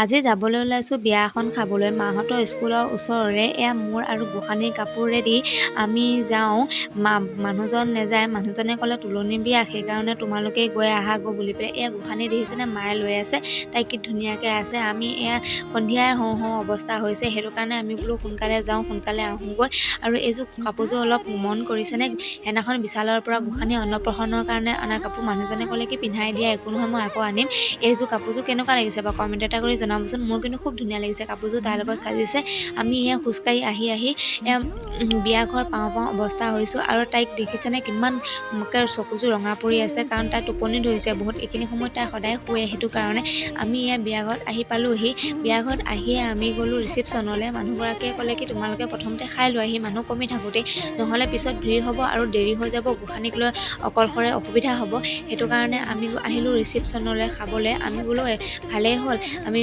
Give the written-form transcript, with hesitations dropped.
আজি যাবলৈ ওলাইছোঁ বিয়া এখন খাবলৈ। মাহঁতৰ স্কুলৰ ওচৰৰে। এয়া মোৰ আৰু গোসানীৰ কাপোৰেদি আমি যাওঁ। মানুহজন নেযায়। মানুহজনে ক'লে তুলনি বিয়া, সেইকাৰণে তোমালোকে গৈ আহাগৈ বুলি পেলাই। এয়া গোসানী দেখিছেনে, মায়ে লৈ আছে, তাই কি ধুনীয়াকৈ আছে। আমি এয়া সন্ধিয়াই হওঁ হওঁ অৱস্থা হৈছে, সেইটো কাৰণে আমি বোলো সোনকালে যাওঁ, সোনকালে আহোঁগৈ। আৰু এইযোৰ কাপোৰযোৰ অলপ মন কৰিছেনে, সেইদিনাখন বিশালৰ পৰা গোসানী অন্নপ্ৰসন্নৰ কাৰণে অনা কাপোৰ। মানুহজনে ক'লে কি পিন্ধাই দিয়া, একো নহয়, মই আকৌ আনিম। এইযোৰ কাপোৰযোৰ কেনেকুৱা লাগিছে বাৰু কমেণ্ট এটা কৰি জনাবচোন। মোৰ কিন্তু খুব ধুনীয়া লাগিছে কাপোৰযোৰ, তাইৰ লগত সাজিছে। আমি এয়া খোজকাঢ়ি আহি বিয়া ঘৰ পাওঁ অৱস্থা হৈছোঁ। আৰু তাইক দেখিছেনে কিমান চকুযোৰ ৰঙা পৰি আছে, কাৰণ তাই টোপনি ধৰিছে বহুত। এইখিনি সময়ত তাই সদায় শুৱে, সেইটো কাৰণে আমি এয়া বিয়া ঘৰত আহি পালোঁহি। বিয়া ঘৰত আহিয়ে আমি গ'লোঁ ৰিচিপশ্যনলৈ। মানুহগৰাকীয়ে ক'লে কি তোমালোকে প্ৰথমতে খাই লোৱাহি, মানুহ কমি থাকোঁতেই, নহ'লে পিছত ভিৰ হ'ব আৰু দেৰি হৈ যাব, গোসানীক লৈ অকলশৰে অসুবিধা হ'ব। সেইটো কাৰণে আমি আহিলোঁ ৰিচিপশ্যনলৈ খাবলৈ। আমি বোলো ভালেই হ'ল, আমি